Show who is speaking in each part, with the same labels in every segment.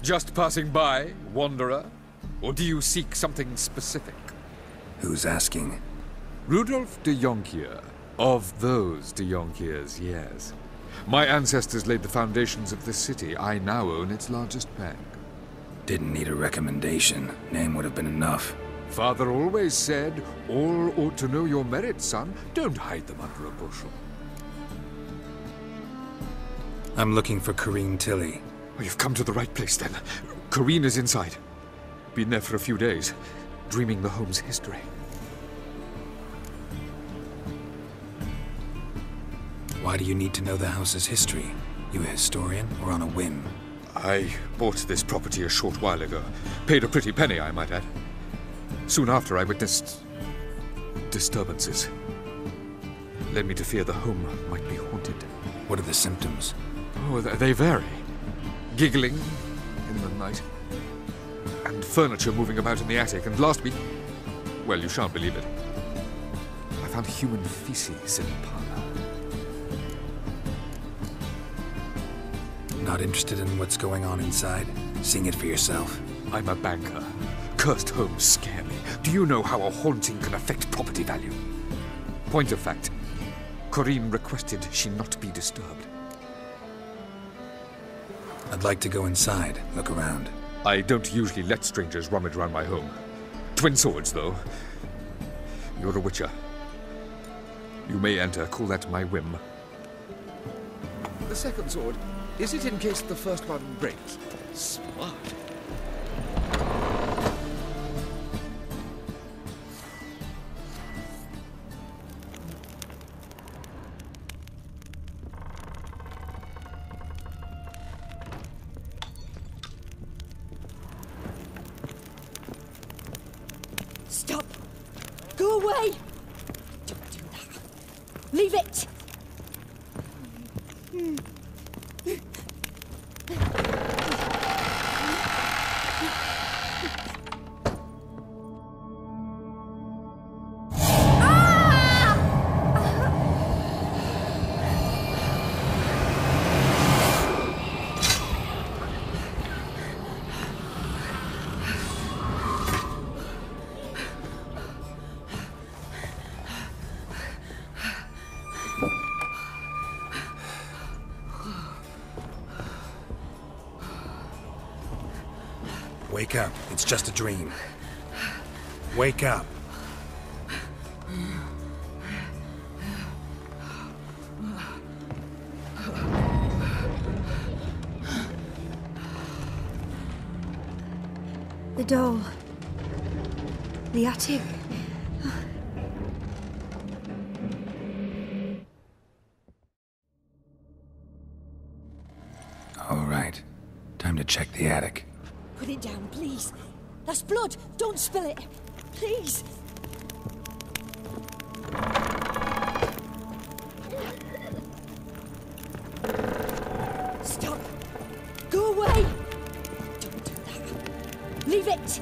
Speaker 1: Just passing by, wanderer? Or do you seek something specific?
Speaker 2: Who's asking?
Speaker 1: Rudolf de Jonkier. Of those de Jonkiers, yes. My ancestors laid the foundations of this city. I now own its largest bank.
Speaker 2: Didn't need a recommendation. Name would have been enough.
Speaker 1: Father always said, all ought to know your merits, son. Don't hide them under a bushel.
Speaker 2: I'm looking for Corinne Tilly.
Speaker 1: Well, you've come to the right place, then. Corinne is inside. Been there for a few days, dreaming the home's history.
Speaker 2: Why do you need to know the house's history? You a historian, or on a whim?
Speaker 1: I bought this property a short while ago. Paid a pretty penny, I might add. Soon after, I witnessed disturbances. Led me to fear the home might be haunted.
Speaker 2: What are the symptoms?
Speaker 1: Oh, they vary. Giggling in the night. And furniture moving about in the attic. And last week, well, you shan't believe it, I found human feces in the parlor.
Speaker 2: Not interested in what's going on inside? Seeing it for yourself?
Speaker 1: I'm a banker. Cursed homes scare me. Do you know how a haunting can affect property value? Point of fact, Corinne requested she not be disturbed.
Speaker 2: I'd like to go inside, look around.
Speaker 1: I don't usually let strangers rummage around my home. Twin swords, though. You're a witcher. You may enter, call that my whim. The second sword, is it in case the first one breaks? Smart.
Speaker 3: Stop! Go away! Don't do that. Leave it!
Speaker 2: Wake up. It's just a dream. Wake up.
Speaker 3: The doll. The attic.
Speaker 2: All right. Time to check the attic.
Speaker 3: Put it down, please. That's blood. Don't spill it. Please. Stop. Go away. Don't do that. Leave it.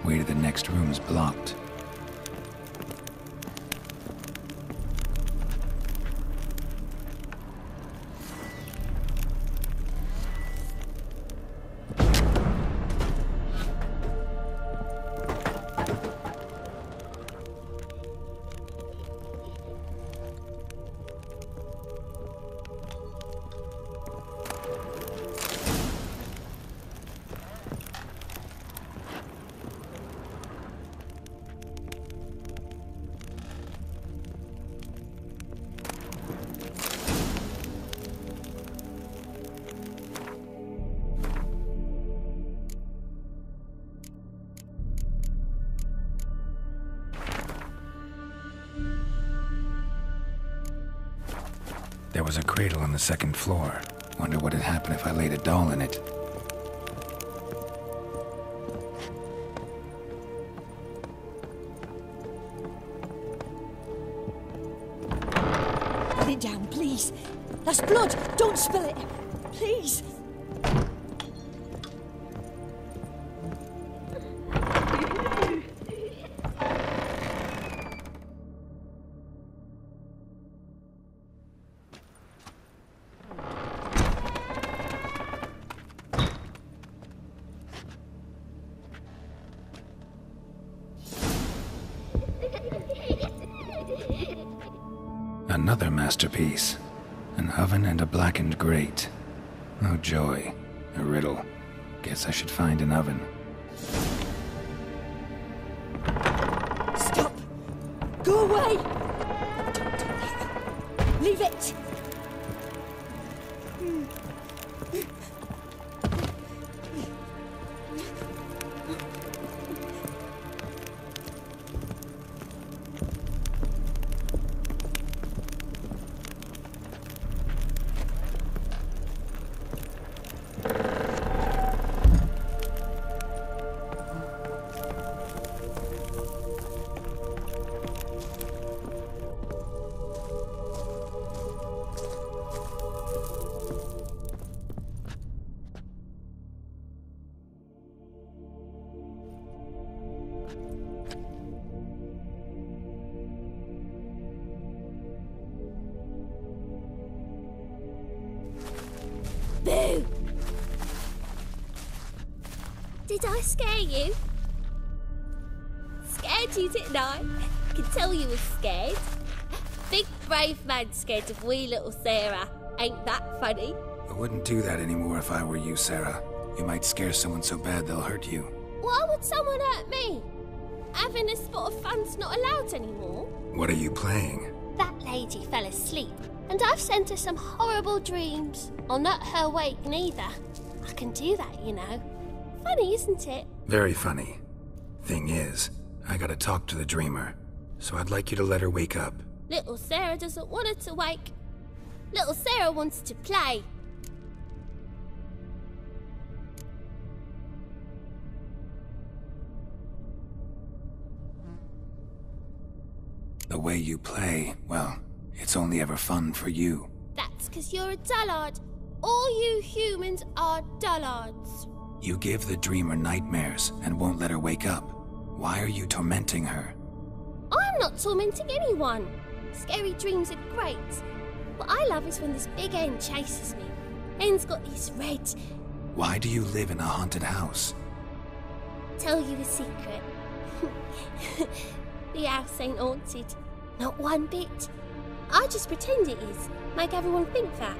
Speaker 2: Way to the next room's blocked. There was a cradle on the second floor. Wonder what had happened if I laid a doll in it.
Speaker 3: Put it down, please. That's blood. Don't spill it. Please.
Speaker 2: Another masterpiece. An oven and a blackened grate. Oh joy. A riddle. Guess I should find an oven.
Speaker 3: Stop! Go away! Don't do that. Leave it! Boo!
Speaker 4: Did I scare you? Scared you, didn't I? I can tell you were scared. Big brave man scared of wee little Sarah. Ain't that funny?
Speaker 2: I wouldn't do that anymore if I were you, Sarah. You might scare someone so bad they'll hurt you.
Speaker 4: Why would someone hurt me? Having a spot of fun's not allowed anymore.
Speaker 2: What are you playing?
Speaker 4: That lady fell asleep, and I've sent her some horrible dreams. I'll not her wake neither. I can do that, you know. Funny, isn't it?
Speaker 2: Very funny. Thing is, I gotta talk to the dreamer, so I'd like you to let her wake up.
Speaker 4: Little Sarah doesn't want her to wake. Little Sarah wants to play.
Speaker 2: The way you play, well, it's only ever fun for you.
Speaker 4: That's 'cause you're a dullard. All you humans are dullards.
Speaker 2: You give the dreamer nightmares and won't let her wake up. Why are you tormenting her?
Speaker 4: I'm not tormenting anyone. Scary dreams are great. What I love is when this big hen chases me. Hen's got these red...
Speaker 2: Why do you live in a haunted house?
Speaker 4: Tell you a secret. The house ain't haunted. Not one bit. I just pretend it is. Make everyone think that.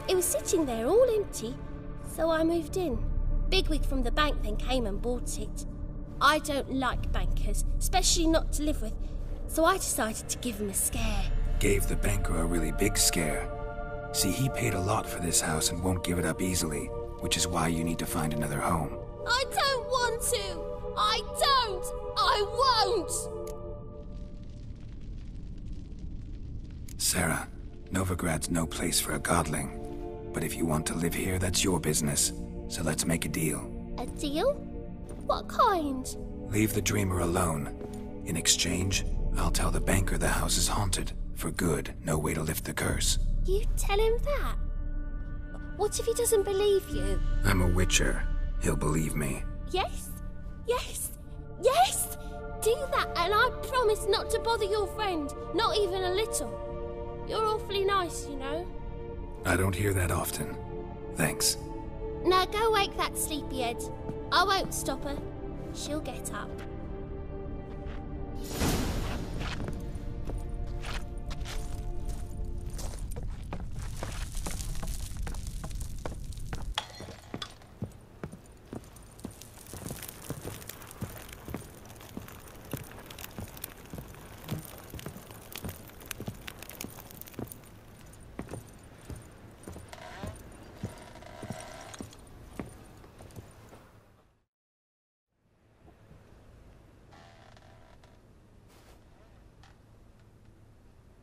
Speaker 4: It was sitting there all empty, so I moved in. Bigwig from the bank then came and bought it. I don't like bankers, especially not to live with, so I decided to give him a scare.
Speaker 2: Gave the banker a really big scare. See, he paid a lot for this house and won't give it up easily, which is why you need to find another home.
Speaker 4: I don't want to! I don't! I won't!
Speaker 2: Sarah, Novigrad's no place for a godling. But if you want to live here, that's your business. So let's make a deal.
Speaker 4: A deal? What kind?
Speaker 2: Leave the dreamer alone. In exchange, I'll tell the banker the house is haunted. For good, no way to lift the curse.
Speaker 4: You tell him that? What if he doesn't believe you?
Speaker 2: I'm a witcher. He'll believe me.
Speaker 4: Yes? Yes? Yes! Do that and I promise not to bother your friend. Not even a little. You're awfully nice, you know.
Speaker 2: I don't hear that often. Thanks.
Speaker 4: Now go wake that sleepyhead. I won't stop her. She'll get up.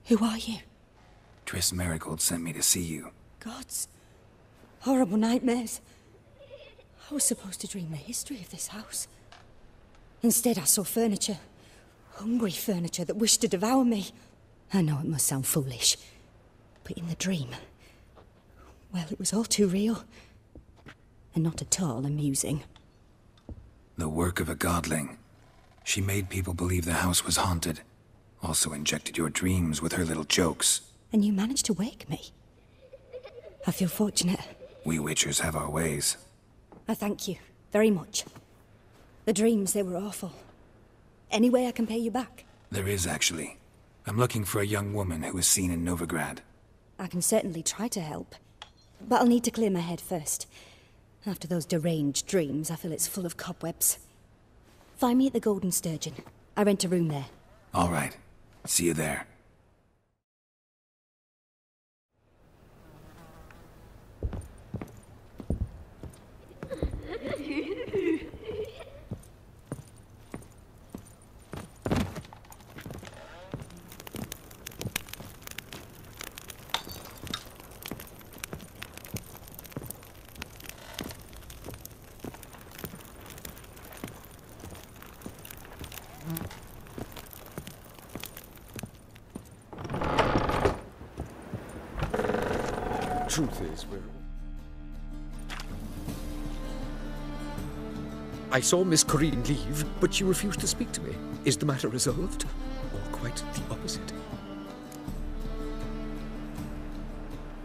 Speaker 3: Who are you?
Speaker 2: Triss Marigold sent me to see you.
Speaker 3: Gods. Horrible nightmares. I was supposed to dream the history of this house. Instead, I saw furniture. Hungry furniture that wished to devour me. I know it must sound foolish, but in the dream, well, it was all too real. And not at all amusing.
Speaker 2: The work of a godling. She made people believe the house was haunted. Also injected your dreams with her little jokes.
Speaker 3: And you managed to wake me. I feel fortunate.
Speaker 2: We witchers have our ways.
Speaker 3: I thank you very much. The dreams, they were awful. Any way I can pay you back?
Speaker 2: There is, actually. I'm looking for a young woman who was seen in Novigrad.
Speaker 3: I can certainly try to help. But I'll need to clear my head first. After those deranged dreams, I feel it's full of cobwebs. Find me at the Golden Sturgeon. I rent a room there.
Speaker 2: All right. See you there.
Speaker 1: Truth is, I saw Miss Corinne leave, but she refused to speak to me. Is the matter resolved? Or quite the opposite?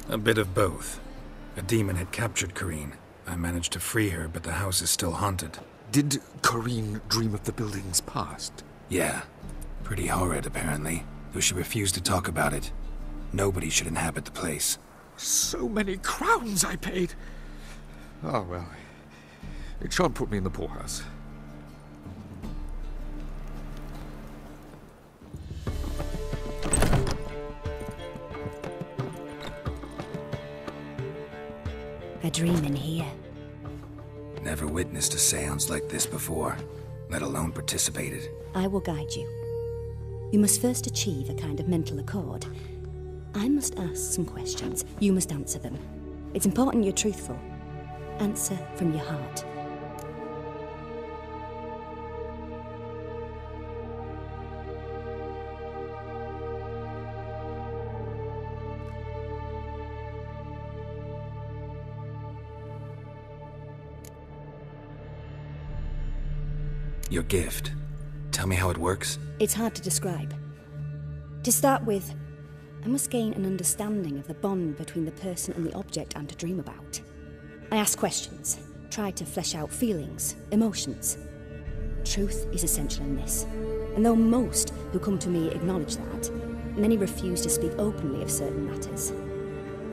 Speaker 2: A bit of both. A demon had captured Corinne. I managed to free her, but the house is still haunted.
Speaker 1: Did Corinne dream of the building's past?
Speaker 2: Yeah. Pretty horrid, apparently. Though she refused to talk about it. Nobody should inhabit the place.
Speaker 1: So many crowns I paid! Oh, well. It shan't put me in the poorhouse.
Speaker 3: A dream in here.
Speaker 2: Never witnessed a seance like this before, let alone participated.
Speaker 3: I will guide you. You must first achieve a kind of mental accord. I must ask some questions. You must answer them. It's important you're truthful. Answer from your heart.
Speaker 2: Your gift. Tell me how it works.
Speaker 3: It's hard to describe. To start with, I must gain an understanding of the bond between the person and the object I'm to dream about. I ask questions, try to flesh out feelings, emotions. Truth is essential in this, and though most who come to me acknowledge that, many refuse to speak openly of certain matters.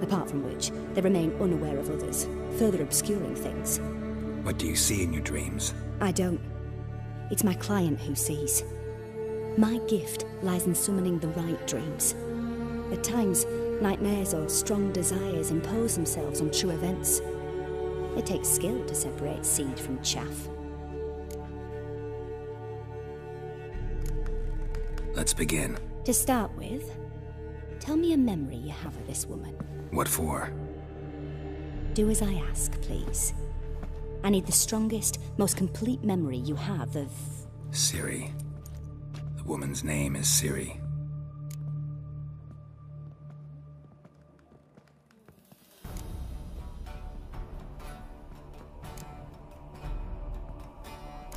Speaker 3: Apart from which, they remain unaware of others, further obscuring things.
Speaker 2: What do you see in your dreams?
Speaker 3: I don't. It's my client who sees. My gift lies in summoning the right dreams. At times, nightmares or strong desires impose themselves on true events. It takes skill to separate seed from chaff.
Speaker 2: Let's begin.
Speaker 3: To start with, tell me a memory you have of this woman.
Speaker 2: What for?
Speaker 3: Do as I ask, please. I need the strongest, most complete memory you have of...
Speaker 2: Ciri. The woman's name is Ciri.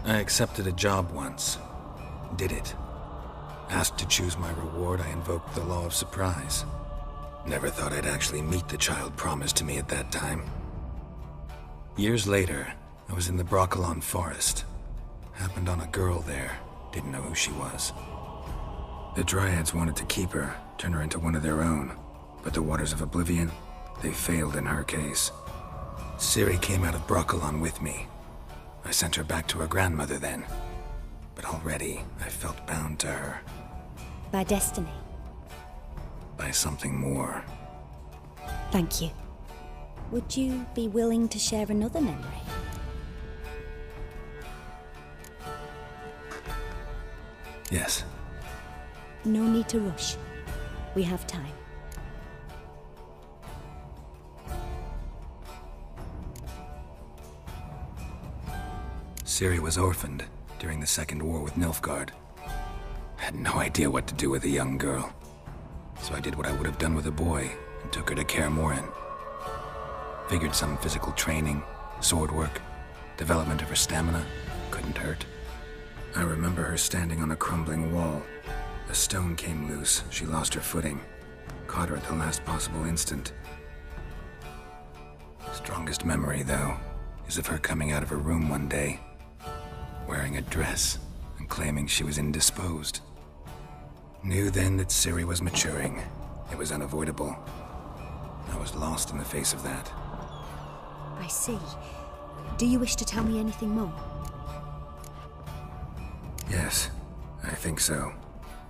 Speaker 2: I accepted a job once. Did it. Asked to choose my reward, I invoked the law of surprise. Never thought I'd actually meet the child promised to me at that time. Years later, I was in the Broccolon forest. Happened on a girl there. Didn't know who she was. The Dryads wanted to keep her, turn her into one of their own. But the Waters of Oblivion, they failed in her case. Ciri came out of Broccolon with me. I sent her back to her grandmother then. But already, I felt bound to her.
Speaker 3: By destiny.
Speaker 2: By something more.
Speaker 3: Thank you. Would you be willing to share another memory?
Speaker 2: Yes.
Speaker 3: No need to rush. We have time.
Speaker 2: Ciri was orphaned during the Second War with Nilfgaard. Had no idea what to do with a young girl. So I did what I would have done with a boy and took her to Kaer Morhen. Figured some physical training, sword work, development of her stamina couldn't hurt. I remember her standing on a crumbling wall. A stone came loose, she lost her footing. Caught her at the last possible instant. Strongest memory, though, is of her coming out of her room one day, wearing a dress and claiming she was indisposed. Knew then that Ciri was maturing. It was unavoidable. I was lost in the face of that.
Speaker 3: I see. Do you wish to tell me anything more?
Speaker 2: Yes, I think so.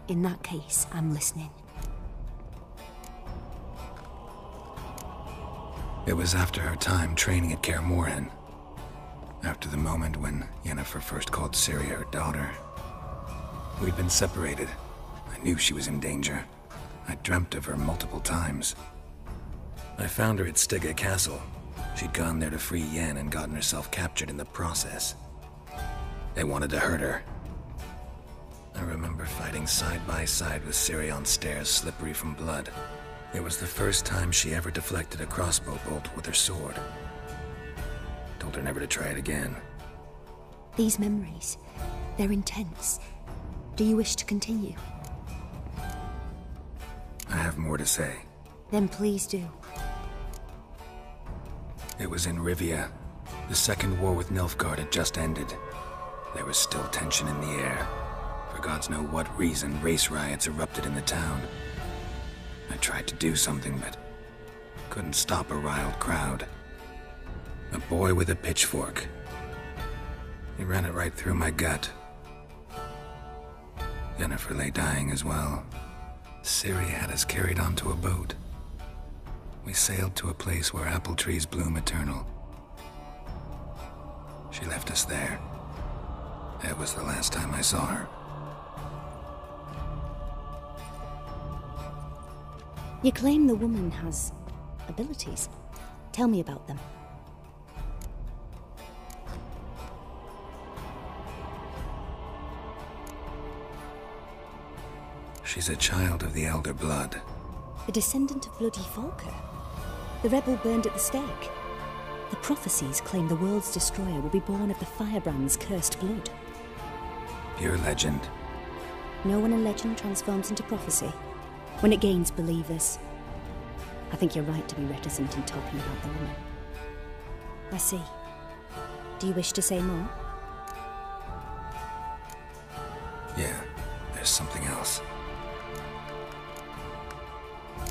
Speaker 3: In that case, I'm listening.
Speaker 2: It was after her time training at Kaer Morhen. After the moment when Yennefer first called Ciri her daughter. We'd been separated. I knew she was in danger. I dreamt of her multiple times. I found her at Stygga Castle. She'd gone there to free Yen and gotten herself captured in the process. They wanted to hurt her. I remember fighting side by side with Ciri on stairs slippery from blood. It was the first time she ever deflected a crossbow bolt with her sword. Told her never to try it again.
Speaker 3: These memories, they're intense. Do you wish to continue?
Speaker 2: I have more to say.
Speaker 3: Then please do.
Speaker 2: It was in Rivia. The Second War with Nilfgaard had just ended. There was still tension in the air. For gods know what reason, race riots erupted in the town. I tried to do something, but couldn't stop a riled crowd. A boy with a pitchfork. He ran it right through my gut. Yennefer lay dying as well. Ciri had us carried onto a boat. We sailed to a place where apple trees bloom eternal. She left us there. That was the last time I saw her.
Speaker 3: You claim the woman has abilities. Tell me about them.
Speaker 2: She's a child of the Elder Blood.
Speaker 3: A descendant of bloody Falker. The rebel burned at the stake. The prophecies claim the world's destroyer will be born of the firebrand's cursed blood.
Speaker 2: Pure legend.
Speaker 3: Know when a legend transforms into prophecy? When it gains believers. I think you're right to be reticent in talking about the woman. I see. Do you wish to say more?
Speaker 2: Yeah, there's something else.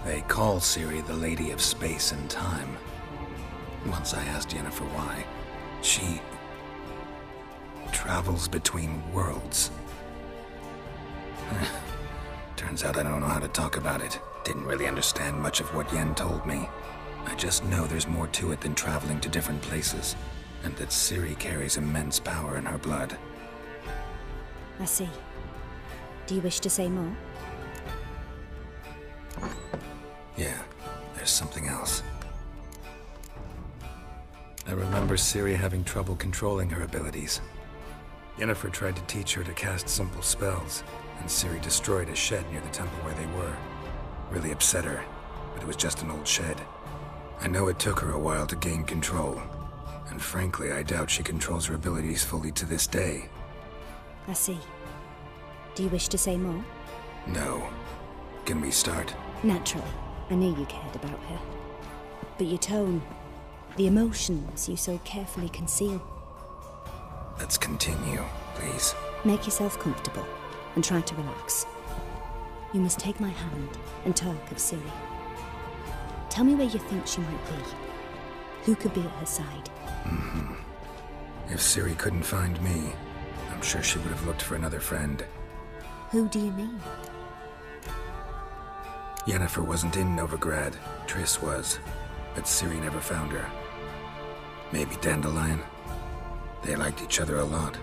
Speaker 2: They call Ciri the Lady of Space and Time. Once I asked Yennefer why. She travels between worlds. Turns out I don't know how to talk about it. Didn't really understand much of what Yen told me. I just know there's more to it than traveling to different places, and that Ciri carries immense power in her blood.
Speaker 3: I see. Do you wish to say more?
Speaker 2: Yeah, there's something else. I remember Ciri having trouble controlling her abilities. Yennefer tried to teach her to cast simple spells, and Ciri destroyed a shed near the temple where they were. Really upset her, but it was just an old shed. I know it took her a while to gain control, and frankly, I doubt she controls her abilities fully to this day.
Speaker 3: I see. Do you wish to say more?
Speaker 2: No. Can we start?
Speaker 3: Naturally. I knew you cared about her. But your tone, the emotions you so carefully conceal.
Speaker 2: Let's continue, please.
Speaker 3: Make yourself comfortable and try to relax. You must take my hand and talk of Ciri. Tell me where you think she might be. Who could be at her side?
Speaker 2: If Ciri couldn't find me, I'm sure she would have looked for another friend.
Speaker 3: Who do you mean?
Speaker 2: Yennefer wasn't in Novigrad. Triss was. But Ciri never found her. Maybe Dandelion? They liked each other a lot.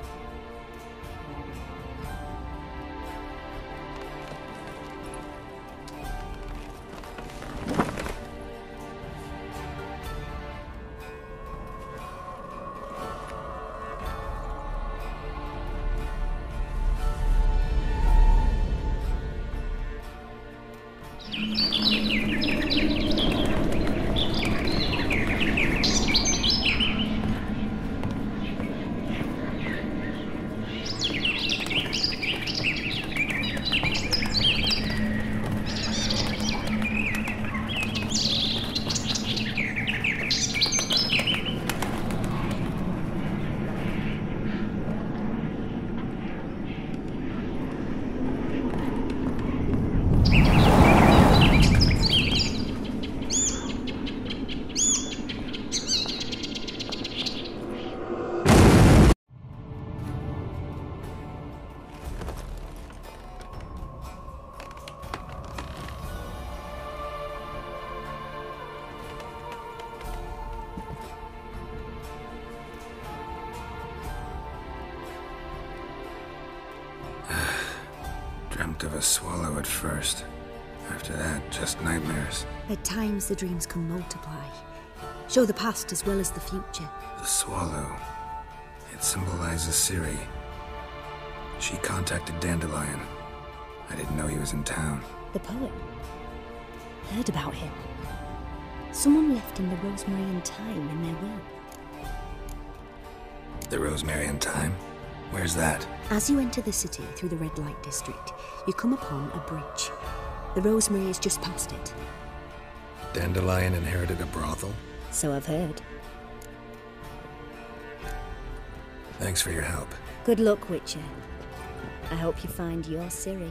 Speaker 2: Dreamt of a swallow at first. After that, just nightmares.
Speaker 5: At times, the dreams can multiply. Show the past as well as the future.
Speaker 2: The swallow. It symbolizes Ciri. She contacted Dandelion. I didn't know he was in town.
Speaker 5: The poet. Heard about him. Someone left him the rosemary and thyme in their will.
Speaker 2: The rosemary and thyme? Where's that?
Speaker 5: As you enter the city through the red light district, you come upon a bridge. The rosemary is just past it.
Speaker 2: Dandelion inherited a brothel?
Speaker 5: So I've heard.
Speaker 2: Thanks for your help.
Speaker 5: Good luck, Witcher. I hope you find your Ciri.